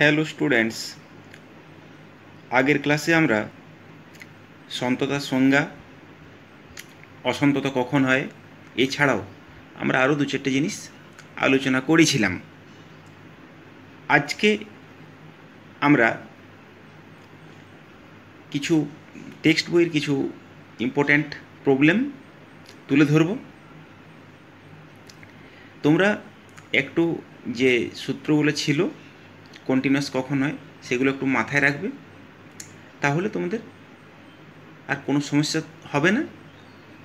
Hello students, আগের ক্লাসে আমরা সন্ততার সংজ্ঞা, অসন্ততা কখন হয়, এছাড়াও আমরা আরও দু চারটে জিনিস আলোচনা করেছিলাম। আজকে আমরা কিছু টেক্সট বইয়ের কিছু ইম্পর্ট্যান্ট প্রবলেম তুলে ধরব। তোমরা একটু যে সূত্রগুলো ছিল কন্টিনিউয়াস কখন হয় সেগুলো একটু মাথায় রাখবে, তাহলে তোমাদের আর কোনো সমস্যা হবে না।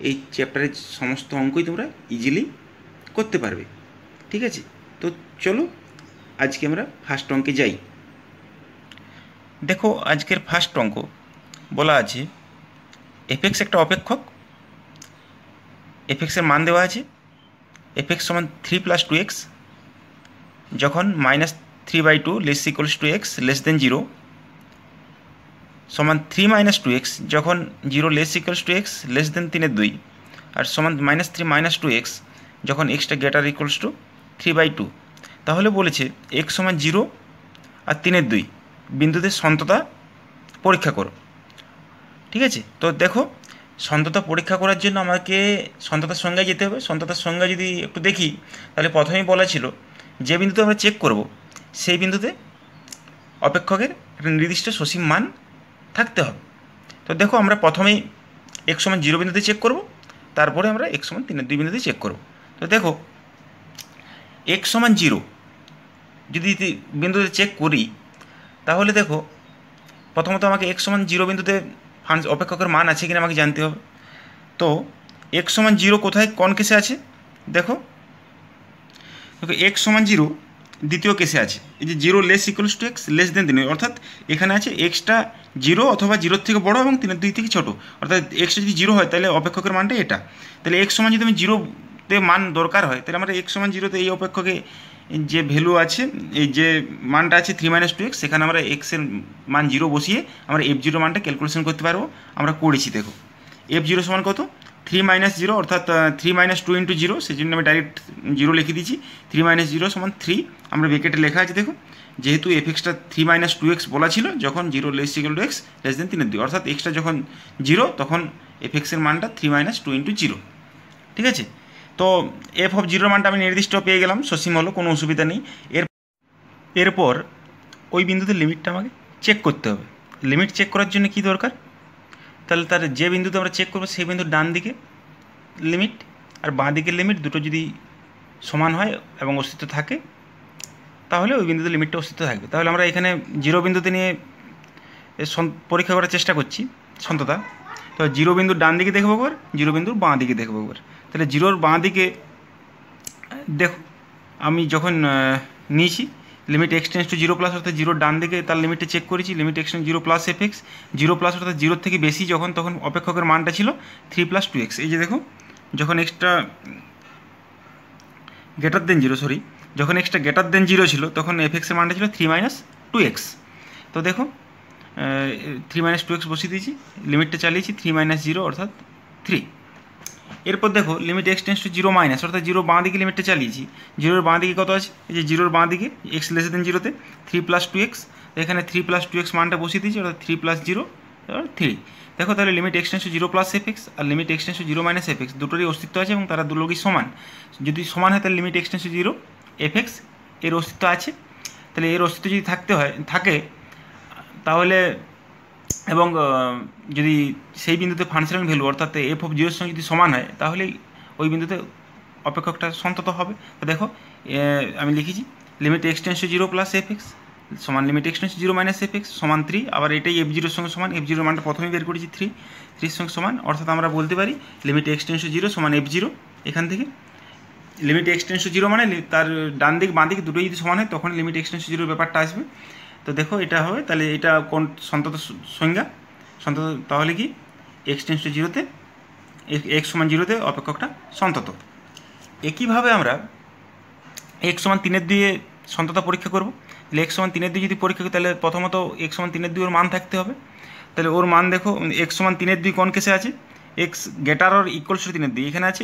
এই চ্যাপ্টারের সমস্ত অঙ্কই তোমরা ইজিলি করতে পারবে। ঠিক আছে, তো চলো আজকে আমরা ফার্স্ট অঙ্কে যাই। দেখো, আজকের ফার্স্ট অঙ্ক বলা আছে এফএক্স একটা অপেক্ষক, এফএক্সের মান দেওয়া আছে এফএক্স সমান 3+2x যখন -3/2 less equals to x less than 0 সমান 3 - 2x যখন 0 less equals to x less than 3/2 আর সমান -3 - 2x যখন এক্সটা গ্রেটার ইকুয়ালস টু 3/2। তাহলে বলেছে x সমান 0 আর 3/2 বিন্দুতে সন্ততা পরীক্ষা করো। ঠিক আছে, তো দেখো সন্ততা পরীক্ষা করার জন্য আমাকে সন্ততার সংজ্ঞায় যেতে হবে। সন্ততার সংজ্ঞা যদি একটু দেখি, তাহলে প্রথমেই বলা ছিল যে বিন্দুতে আমরা চেক করব সেই বিন্দুতে অপেক্ষকের একটা নির্দিষ্ট সসীম মান থাকতে হবে। তো দেখো, আমরা প্রথমেই x সমান 0 বিন্দুতে চেক করব, তারপরে আমরা x সমান 3/2 বিন্দুতে চেক করব। তো দেখো, x সমান 0 যদি বিন্দুতে চেক করি, তাহলে দেখো প্রথমত আমাকে x সমান 0 বিন্দুতে অপেক্ষকের মান আছে কিনা আমাকে জানতে হবে। তো x সমান 0 কোথায় কোন কেসে আছে? দেখো x সমান 0 দ্বিতীয় কেসে আছে, এই যে 0 less equals to x less than 3, অর্থাৎ এখানে আছে এক্সটা 0 অথবা 0 থেকে বড় এবং 3/2 থেকে ছোটো, অর্থাৎ এক্সটা যদি 0 হয় তাহলে অপেক্ষকের মানটা এটা। তাহলে x সমান যদি আমি 0-তে মান দরকার হয়, তাহলে আমরা x সমান 0-তে এই অপেক্ষকে যে ভ্যালু আছে, এই যে মানটা আছে 3 - 2x, সেখানে আমরা এক্সের মান 0 বসিয়ে আমরা f0 মানটা ক্যালকুলেশন করতে পারবো। আমরা করেছি, দেখো f0 সমান কত, 3 - 0 অর্থাৎ 3 - 2 × 0, সেই জন্য আমি ডাইরেক্ট 0 লিখে দিয়েছি। 3 - 0 সমান 3, আমরা ব্র্যাকেটে লেখা আছে। দেখো, যেহেতু এফএক্সটা 3 - 2x বলা ছিল যখন 0 less equal to x less than 3/2, অর্থাৎ এক্সটা যখন 0 তখন এফএক্সের মানটা 3 - 2 × 0। ঠিক আছে, তো f(0) মানটা আমি নির্দিষ্ট পেয়ে গেলাম, সসীম হলো, কোনো অসুবিধা নেই। এরপর ওই বিন্দুতে লিমিটটা আমাকে চেক করতে হবে। লিমিট চেক করার জন্য কি দরকার, তাহলে তার যে বিন্দুতে আমরা চেক করবো সেই বিন্দুর ডান দিকে লিমিট আর বাঁ দিকের লিমিট দুটো যদি সমান হয় এবং অস্তিত্ব থাকে, তাহলে ওই বিন্দুতে লিমিটটা অস্তিত্ব থাকবে। তাহলে আমরা এখানে 0 বিন্দুতে নিয়ে পরীক্ষা করার চেষ্টা করছি সন্ততা। তো 0 বিন্দুর ডান দিকে দেখবো একবার, 0 বিন্দুর বাঁ দিকে দেখবো একবার। তাহলে 0-র বাঁ দিকে দেখো, আমি যখন নিয়েছি লিমিট x টেন্ডস টু 0+, অর্থাৎ 0-র ডান দিকে তার লিমিটে চেক করেছি, লিমিট x টেন্ডস 0+ fx 0+, অর্থাৎ 0 থেকে বেশি যখন, তখন অপেক্ষকের মানটা ছিল 3+2x। এই যে দেখো, যখন এক্সটা গ্রেটার দেন 0, যখন এক্সটা গ্রেটার দেন 0 ছিল তখন এফএক্সের মানটা ছিল 3 - 2x। তো দেখো 3 - 2x বসিয়ে দিয়েছি, লিমিটটা চালিয়েছি 3 - 0 অর্থাৎ 3। এরপর দেখো লিমিট x টেন্ডস টু 0-, অর্থাৎ 0 বাঁ দিকে লিমিটটা চালিয়েছি। 0-র বাঁ দিকে কত আছে, এই যে 0-র বাঁ দিকে এক্স লেস দেন 0-তে 3+2x, এখানে 3+2x মানটা বসিয়ে দিয়েছি, অর্থাৎ 3 + 0 3। দেখো, তাহলে limit x tends to 0+ fx আর limit x tends to 0 - fx দুটোরই অস্তিত্ব আছে এবং তারা দুটোই সমান। যদি সমান হয় তাহলে limit x tends to 0 fx এর অস্তিত্ব আছে। তাহলে এর অস্তিত্ব যদি থাকে তাহলে, এবং যদি সেই বিন্দুতে ফাংশনাল ভ্যালু অর্থাৎ f(0)-এর সঙ্গে যদি সমান হয়, তাহলেই ওই বিন্দুতে অপেক্ষকটা সন্তত হবে। তো দেখো, আমি লিখেছি limit x tends to 0+ fx সমান limit x tends to 0 - fx সমান 3। আবার এটাই f0-এর সঙ্গে সমান, f0-র মানটা প্রথমেই বের করেছি 3-এর সঙ্গে সমান, অর্থাৎ আমরা বলতে পারি লিমিট x টেন্ডস টু 0 সমান f0। এখান থেকে লিমিট x টেন্ডস টু 0 মানে তার ডান দিক বাঁ দিক দুটোই যদি সমান হয় তখন লিমিট x টেন্ডস টু 0 ব্যাপারটা আসবে। তো দেখো এটা হবে, তাহলে এটা কোন সন্তত সংজ্ঞা, সন্তত তাহলে কি x টেন্ডস টু 0-তে x সমান 0-তে অপেক্ষকটা সন্তত। একইভাবে আমরা x সমান 3/2 সন্ততা পরীক্ষা করব। তাহলে x সমান 3/2 যদি পরীক্ষা করি, তাহলে প্রথমত x সমান 3/2 ওর মান থাকতে হবে। তাহলে ওর মান দেখো, x সমান 3/2 কোন কেসে আছে, x greater or equals to 3/2, এখানে আছে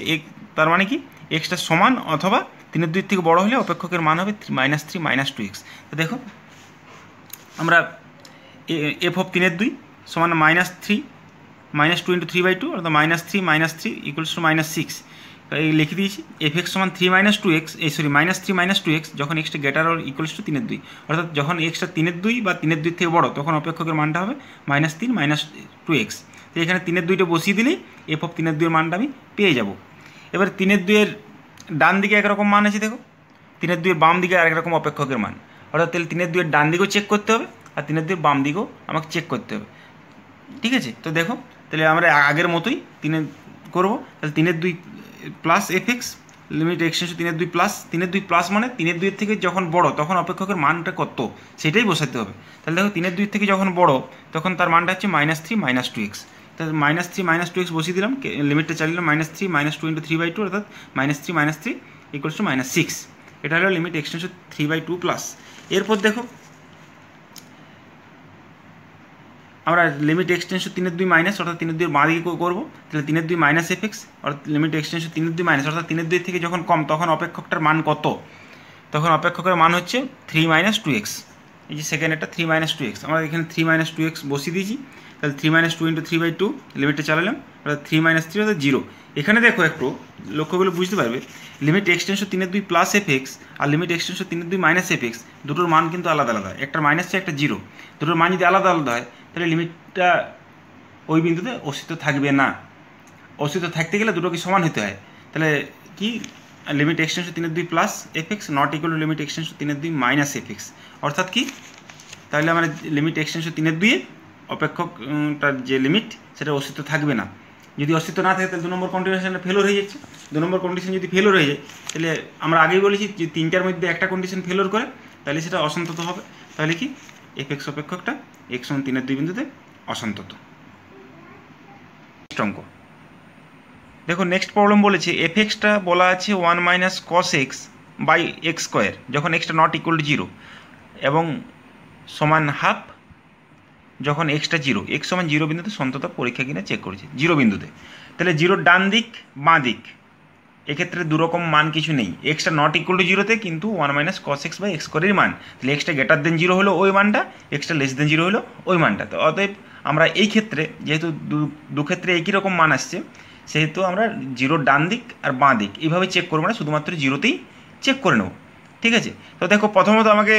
তার মানে কি এক্সটা সমান অথবা 3/2 থেকে বড় হলে অপেক্ষকের মান হবে -3 - 2x। তো দেখো আমরা এফ অফ 3/2 সমান -3 -2 × 3/2 অর্থাৎ -3 ইকুয়ালস টু -6 এই লিখে দিয়েছি। এফ এক্স সমান 3 - 2x -3 - 2x যখন extra greater or equals to 3/2 অর্থাৎ যখন এক্সটা 3/2 বা 3/2 থেকে বড় তখন অপেক্ষকের মানটা হবে -3 - 2x। তো এখানে 3/2টা বসিয়ে দিলেই এফ অফ 3/2 এর মানটা আমি পেয়ে যাব। এবার 3/2 এর ডান দিকে একরকম মান আছে, দেখো 3/2 এর বাম দিকে আরেক রকম অপেক্ষকের মান, অর্থাৎ তাহলে 3/2 এর ডান দিকেও চেক করতে হবে আর 3/2 এর বাম দিকেও আমাকে চেক করতে হবে। ঠিক আছে, তো দেখো তাহলে আমরা আগের মতোই করবো। তাহলে 3/2 plus F X limit extension 3/2 plus 3/2 plus মানে 3/2 এর থেকে যখন বড় তখন অপেক্ষকের মানটা কত সেটাই বসাতে হবে। তাহলে দেখো 3/2 থেকে যখন বড় তখন তার মানটা হচ্ছে -3 - 2x। তাহলে -3 - 2x বসিয়ে দিলাম, লিমিটটা চালিয়ে -3 - 2 × 3/2 অর্থাৎ -3 - 3 ইকুয়ালস টু -6। এটা হলো লিমিট এক্সটেনশন 3/2 প্লাস। এরপর দেখো আমরা লিমিট এক্সটেনশন 3/2 মাইনাস অর্থাৎ 3/2 এর বাঁ দিকে করবো। তাহলে 3/2 মাইনাস এফ এক্স অর্থাৎ লিমিট এক্সটেনশন 3/2 মাইনাস অর্থাৎ 3/2 থেকে যখন কম তখন অপেক্ষকটার মান কত, তখন অপেক্ষকের মান হচ্ছে 3 - 2x। এই যে সেকেন্ড একটা 3 - 2x, আমরা এখানে 3 - 2x বসিয়ে দিয়েছি। তাহলে 3 - 2 × 3/2 লিমিটটা চালালাম অর্থাৎ 3 - 3 অর্থাৎ 0। এখানে দেখো একটু লক্ষ্য করলে বুঝতে পারবে limit extension 3/2 plus F X আর limit extension 3/2 minus F X দুটোর মান কিন্তু আলাদা আলাদা, একটা মাইনাস আছে একটা 0। দুটোর মান যদি আলাদা আলাদা হয় তাহলে লিমিটটা ওই বিন্দুতে অস্তিত্ব থাকবে না। অস্তিত্ব থাকতে গেলে দুটোকে সমান হতে হয়। তাহলে কি limit extension 3/2 plus F x not equal to limit extension 3/2 minus F x অর্থাৎ কি, তাহলে আমরা লিমিট এক্সটেনশন 3/2 অপেক্ষকটার যে লিমিট সেটা অস্তিত্ব থাকবে না। যদি অস্তিত্ব না থাকে তাহলে 2 নম্বর কন্ডিশনটা ফেলোর হয়ে যাচ্ছে। 2 নম্বর কন্ডিশন যদি ফেলোর হয়ে যায় তাহলে আমরা আগেই বলেছি যে 3টার মধ্যে একটা কন্ডিশন ফেলোর করে তাহলে সেটা অসন্তত হবে। তাহলে কি এফ এক্স অপেক্ষকটা এক্স সমান 3/2 বিন্দুতে অসন্তত। অঙ্ক দেখো নেক্সট প্রবলেম বলেছে এফ এক্সটা বলা আছে 1 - cos x by x square যখন এক্সটা নট ইকুয়াল টু 0 এবং সমান হাফ যখন এক্সটা 0, এক্স সমান 0 বিন্দুতে সন্তত পরীক্ষা কিনা চেক করেছে 0 বিন্দুতে। তাহলে 0 ডান দিক বাঁ দিক এক্ষেত্রে দুরকম মান কিছু নেই, এক্সটা নট ইকুয়াল টু 0তে কিন্তু 1 - cos x বাই এক্স স্কোয়ারের মান, তাহলে এক্সটা গ্রেটার দেন 0 হলো ওই মানটা, এক্সটা লেস দেন 0 হলো ওই মানটা। তো অতএব আমরা এই ক্ষেত্রে যেহেতু দু ক্ষেত্রে একই রকম মান আসছে সেহেতু আমরা 0 ডান দিক আর বাঁ দিক এইভাবে চেক করবো না, শুধুমাত্র 0তেই চেক করে নেব। ঠিক আছে, তো দেখো প্রথমত আমাকে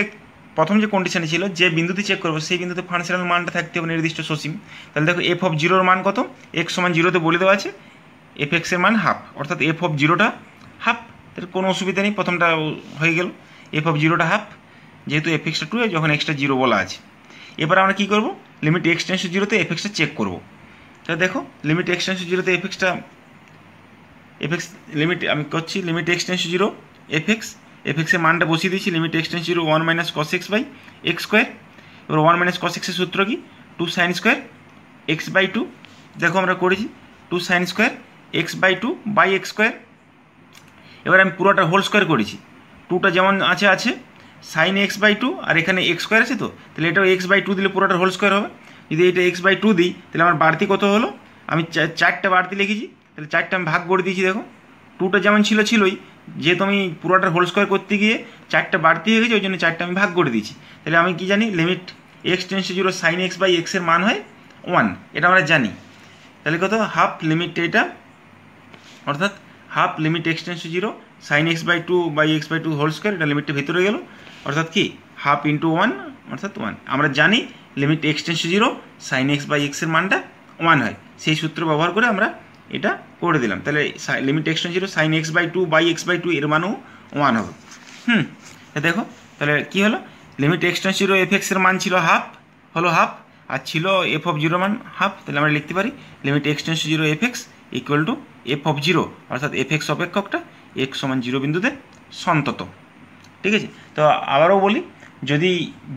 প্রথম যে কন্ডিশনে ছিল যে বিন্দুতে চেক করবো সেই বিন্দুতে ফাংশনাল মানটা থাকতে হবে নির্দিষ্ট সসীম। তাহলে দেখো এফ অফ 0 মান কত, এক্স সমান 0তে বলে দেওয়া আছে এফ এক্সের মান হাফ অর্থাৎ এফ অফ 0টা হাফ। তাহলে কোনো অসুবিধা নেই, প্রথমটা হয়ে গেল এফ অফ 0টা হাফ যেহেতু এফ এক্সটা 2 যখন এক্সটা 0 বলা আছে। এবার আমরা কী করবো লিমিট এক্সটেনশন 0তে এফ এক্সটা চেক করবো। তাহলে দেখো লিমিট এক্সটেনশন 0তে এফ এক্স লিমিট আমি করছি লিমিট এক্সটেনশন 0 এফ এক্সের মানটা বসিয়ে দিয়েছি লিমিট এক্সটেনশন 0 1 - cos x by x square. এবার 1 - cos x এর সূত্র কি 2 sin স্কোয়ার এক্স বাই 2, দেখো আমরা করেছি 2 sin square x by 2 by x square. এবার আমি পুরোটা হোল স্কোয়ার করেছি, 2টা যেমন আছে আছে সাইন এক্স বাই 2 আর এখানে এক্স স্কোয়ার আছে, তো তাহলে এটাও এক্স বাই 2 দিলে পুরোটা হোল স্কোয়ার হবে। যদি এটা এক্স বাই 2 দিই তাহলে আমার বাড়তি কত হলো, আমি 4টা বাড়তি লিখেছি, তাহলে 4টা আমি ভাগ করে দিয়েছি। দেখো 2টা যেমন ছিলই, যেহেতু আমি পুরোটার হোল স্কোয়ার করতে গিয়ে 4টা বাড়তি হয়ে গেছে ওই জন্য 4টা আমি ভাগ করে দিয়েছি। তাহলে আমি কি জানি limit x tends to 0 sine x by এক্সের মান হয় 1, এটা আমরা জানি। তাহলে কত হাফ লিমিট এটা অর্থাৎ half limit x tends to 0 sine x by 2 by x by 2 whole square, এটা লিমিটটা ভেতরে গেল অর্থাৎ কি হাফ ইন্টু 1 অর্থাৎ 1। আমরা জানি limit x tends to 0 sine x by এক্সের মানটা 1 হয়, সেই সূত্র ব্যবহার করে আমরা এটা করে দিলাম। তাহলে limit x tends 0 sine x by 2 by x by 2 এর মানও 1 হবে। দেখো তাহলে কী হলো লিমিট এক্স টেন্স 0 এফ এক্সের মান ছিল হাফ, হলো হাফ, আর ছিল এফ অফ 0 মান হাফ। তাহলে আমরা লিখতে পারি limit x tends 0 F x equal two F of 0 অর্থাৎ এফ এক্স অপেক্ষকটা এক্স সমান 0 বিন্দুতে সন্তত। ঠিক আছে, তো আবারও বলি যদি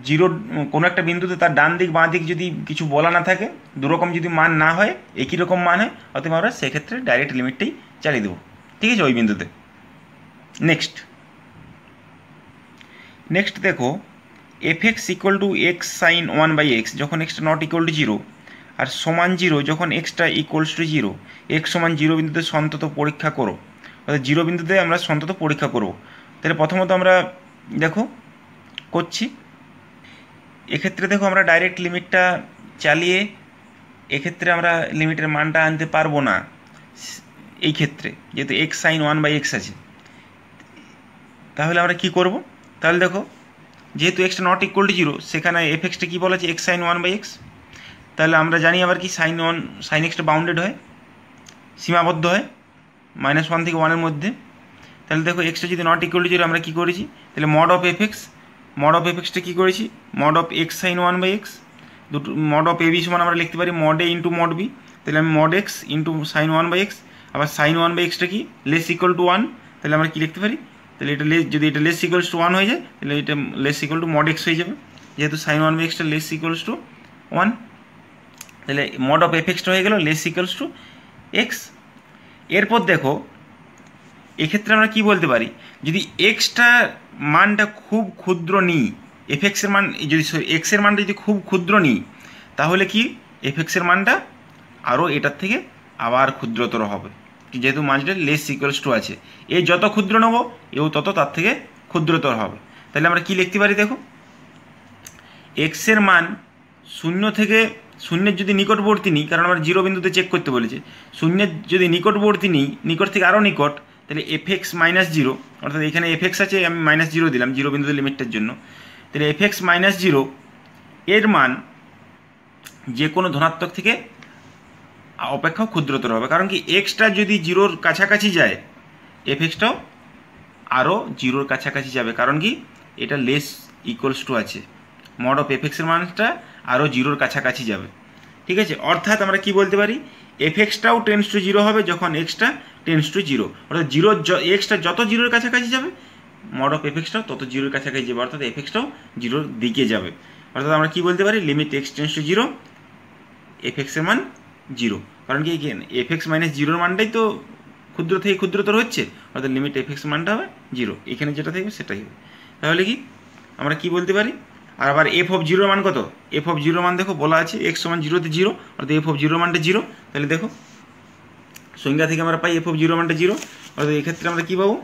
0 কোনো একটা বিন্দুতে তার ডান দিক বাঁ দিক যদি কিছু বলা না থাকে, দুরকম যদি মান না হয় একই রকম মান হয়, অতএব আমরা সেক্ষেত্রে ডাইরেক্ট লিমিটটাই চালিয়ে দেবো। ঠিক আছে ওই বিন্দুতে। নেক্সট দেখো F x equal to x sine 1 by x যখন এক্সটা নট ইকুয়াল টু 0 আর সমান 0 যখন এক্সটা ইকুয়ালস টু 0, এক্স সমান 0 বিন্দুতে সন্তত পরীক্ষা করো, অর্থাৎ 0 বিন্দুতে আমরা সন্তত পরীক্ষা করব। তাহলে প্রথমত আমরা দেখো করছি এক্ষেত্রে দেখো আমরা ডাইরেক্ট লিমিটটা চালিয়ে এক্ষেত্রে আমরা লিমিটের মানটা আনতে পারবো না এই ক্ষেত্রে, যেহেতু এক্স সাইন 1/x আছে। তাহলে আমরা কি করব? তাহলে দেখো যেহেতু এক্সটা নট ইকুয়াল টু 0, সেখানে এফ এক্সটা কী বলা আছে? X sine 1/x। তাহলে আমরা জানি আবার কি সাইন এক্সটা বাউন্ডেড হয়, সীমাবদ্ধ হয় -1 থেকে 1-এর মধ্যে। তাহলে দেখো এক্সটা যদি নট ইকুয়াল টু 0 আমরা কী করেছি? তাহলে মড অফ এফ এক্সটা কী করেছি? Mod of x sine 1/x, দুটো মড অফ এ বি সমান আমরা লিখতে পারি mod A into mod B. তাহলে আমি mod x into sign 1/x, আবার সাইন 1/xটা কি লেস ইকুয়াল টু 1, তাহলে আমরা কী লিখতে পারি? তাহলে এটা যদি এটা লেস ইকুয়ালস টু 1 হয়ে যায়, তাহলে এটা less equal to mod x হয়ে যাবে, যেহেতু সাইন 1/xটা লেস ইকুয়ালস টু 1। তাহলে মড অফ এফ এক্সটা হয়ে গেল লেস ইকুয়ালস টু এক্স। এরপর দেখো এক্ষেত্রে আমরা কি বলতে পারি? যদি এক্সটা মানটা খুব ক্ষুদ্র নিই, এফ এক্সের মান যদি এক্সের মানটা যদি খুব ক্ষুদ্র নিই, তাহলে কি এফ এক্সের মানটা আরও এটার থেকে আবার ক্ষুদ্রতর হবে, যেহেতু মানটা লেস ইকুয়ালস টু আছে। এ যত ক্ষুদ্র নেব এও তত তার থেকে ক্ষুদ্রতর হবে। তাহলে আমরা কি লিখতে পারি? দেখো এক্সের মান 0 থেকে 0-এর যদি নিকটবর্তী নিই, কারণ আমরা 0 বিন্দুতে চেক করতে বলেছে, 0-এর যদি নিকটবর্তী নিই, নিকট থেকে আরও নিকট, তাহলে এফ এক্স -0, অর্থাৎ এখানে এফ এক্স আছে, আমি -0 দিলাম 0 বিন্দুতে লিমিটটার জন্য। তাহলে এফ এক্স -0 এর মান যে কোনো ধনাত্মক থেকে অপেক্ষাও ক্ষুদ্রতর হবে, কারণ কি এক্সটা যদি 0-র কাছাকাছি যায়, এফ এক্সটাও আরও 0-র কাছাকাছি যাবে, কারণ কি এটা লেস ইকুয়ালস টু আছে, মড অফ এফ এক্সের মানটা আরও 0-র কাছাকাছি যাবে। ঠিক আছে, অর্থাৎ আমরা কি বলতে পারি? এফ এক্সটাও টেন্স টু 0 হবে যখন এক্সটা টেন্স টু 0, অর্থাৎ এক্সটা যত 0-র কাছাকাছি যাবে, মড অফ এফ এক্সটাও তত 0-র কাছাকাছি যাবে, অর্থাৎ এফ এক্সটাও 0-র দিকে যাবে। অর্থাৎ আমরা কি বলতে পারি? Limit x tends to 0, F এক্সের মান 0, কারণ কি এফ এক্স -0-র মানটাই তো ক্ষুদ্র থেকে ক্ষুদ্রতর হচ্ছে, অর্থাৎ লিমিট এফ এক্স মানটা হবে 0, এখানে যেটা থাকবে সেটাই হবে। তাহলে কি আমরা কি বলতে পারি? আর আবার এফ অফ 0-র মান কত? এফ অফ 0-র মান দেখো বলা আছে এক্স সমান 0-তে 0, অর্থাৎ এফ অফ 0-র মানটা 0। তাহলে দেখো সংজ্ঞা থেকে আমরা পাই এফ অফ 0-র মানটা 0, অর্থাৎ এক্ষেত্রে আমরা কী পাবো?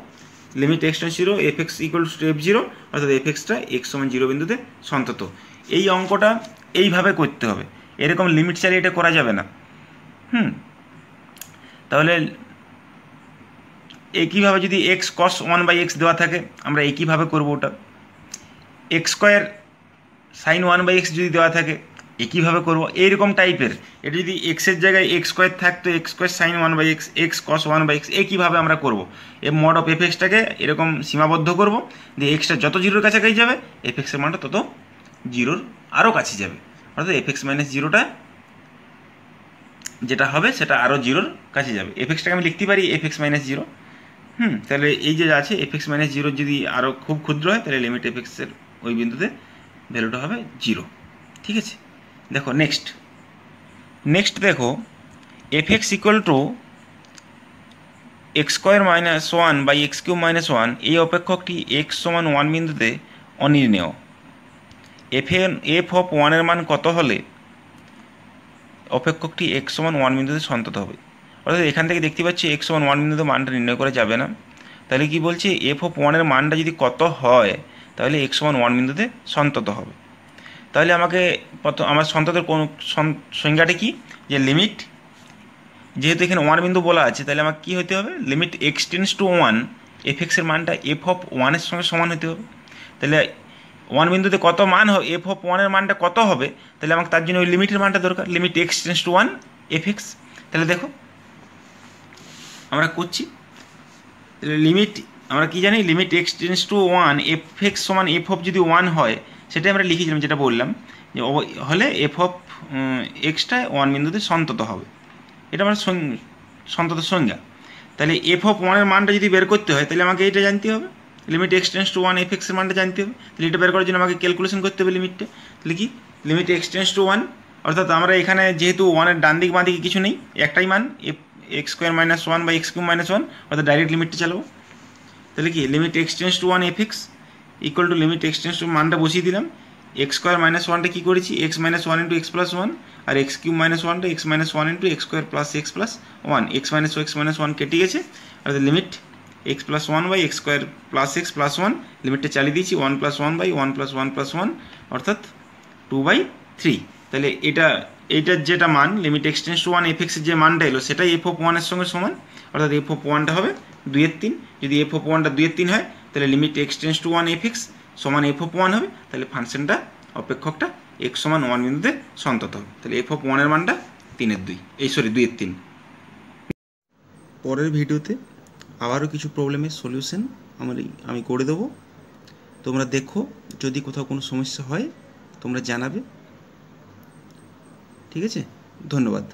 Limit x tends 0, F x equals to f0, অর্থাৎ এফ এক্সটা এক্স সমান 0 বিন্দুতে সন্তত। এই অঙ্কটা এইভাবে করতে হবে, এরকম লিমিট চালিয়ে এটা করা যাবে না। তাহলে একইভাবে যদি এক্স কস 1/x দেওয়া থাকে, আমরা একইভাবে করবো ওটা। এক্স স্কোয়ার সাইন 1/x যদি দেওয়া থাকে একইভাবে করবো, এইরকম টাইপের। এটা যদি এক্সের জায়গায় এক্স স্কোয়ার থাকতো, X square sine 1/x, X cos 1/x, একইভাবে আমরা করবো। এই মড অফ এফ এক্সটাকে এরকম সীমাবদ্ধ করবো, যে এক্সটা যত 0-র কাছাকাছি যাবে এফ এক্সের মানটা তত 0-র আরও কাছে যাবে, অর্থাৎ এফ এক্স -0টা যেটা হবে সেটা আরও 0-র কাছে যাবে। এফ এক্সটাকে আমি লিখতে পারি এফ এক্স -0। তাহলে এই যে আছে এফ এক্স -0 যদি আরও খুব ক্ষুদ্র হয়, তাহলে লিমিট এফ এক্সের ওই বিন্দুতে ভ্যালুটা হবে 0। ঠিক আছে, দেখো নেক্সট দেখো F x equal to x square -1/x³ -1, এই অপেক্ষকটি এক্স সমান 1 বিন্দুতে অনির্ণেয়। এফ অফ 1-এর মান কত হলে অপেক্ষকটি এক্স সমান 1 বিন্দুতে সন্তত হবে? অর্থাৎ এখান থেকে দেখতে পাচ্ছি এক্স সমান 1 বিন্দুতে মানটা নির্ণয় করা যাবে না। তাহলে কি বলছে? এফ অফ 1-এর মানটা যদি কত হয়, তাহলে এক্স সমান 1 বিন্দুতে সন্তত হবে। তাহলে আমাকে আমার সন্ততের কোন সংজ্ঞাটা কি? যে লিমিট, যেহেতু এখানে 1 বিন্দু বলা আছে, তাহলে আমার কী হতে হবে? Limit x tends two 1, F এক্সের মানটা এফ অফ 1-এর সঙ্গে সমান হতে হবে। তাহলে 1 বিন্দুতে কত মান হবে, এফ অফ 1-এর মানটা কত হবে, তাহলে আমাকে তার জন্য ওই লিমিটের মানটা দরকার, limit x tends two 1 F x. তাহলে দেখো আমরা করছি, তাহলে লিমিট আমরা কি জানি? Limit x tends two 1 F x সমান এফ অফ যদি 1 হয়, সেটাই আমরা লিখেছিলাম, যেটা বললাম যে হলে এফ অফ এক্সটা 1 বিন্দুতে সন্তত হবে। এটা আমার সন্তত সংজ্ঞা। তাহলে এফ অফ 1-এর মানটা যদি বের করতে হয়, তাহলে আমাকে এটা জানতে হবে, limit x tends two 1 F এক্সের মানটা জানতে হবে। তাহলে এটা বের করার জন্য আমাকে ক্যালকুলেশন করতে হবে লিমিটটা। তাহলে কি? লিমিট এক্স টেন্স টু 1, অর্থাৎ আমরা এখানে যেহেতু 1-এর ডান দিক বাঁ দিকে কিছু নেই, একটাই মান এক্স স্কোয়ার -1/x³ -1, অর্থাৎ ডাইরেক্ট লিমিটটা চালাবো। তাহলে কি? Limit x tends two 1 F x equal to limit x tends two মানটা বসিয়ে দিলাম। এক্স স্কোয়ার -1টা কী করেছি? এক্স -1 × x + 1, আর x³ -1টা x -1 × x² + x + 1, x - 1 কেটে গেছে, অর্থাৎ লিমিট x + 1/x² + x + 1, লিমিটটা চালিয়ে দিয়েছি 1 + 1/1 + 1 + 1, অর্থাৎ 2/3। তাহলে এইটার যেটা মান লিমিট এক্সটেন্স টু 1 এফএক্সের যে মানটা এলো সেটাই এফ অফ 1 এর সঙ্গে সমান, অর্থাৎ এফ অফ 1টা হবে 2/3। যদি এফ অফ 1টা 2/3 হয় তাহলে লিমিট এক্সটেন্স টু 1 এফএক্স সমান এফ অফ 1 হবে। তাহলে ফাংশনটা অপেক্ষকটা x সমান 1 বিন্দুতে সন্তত হবে। তাহলে এফ অফ 1 এর মানটা 3/2, 2/3। পরের ভিডিওতে আবারও কিছু প্রবলেমের সলিউশন আমি করে দেবো। তোমরা দেখো, যদি কোথাও কোনো সমস্যা হয় তোমরা জানাবে। ঠিক আছে, ধন্যবাদ।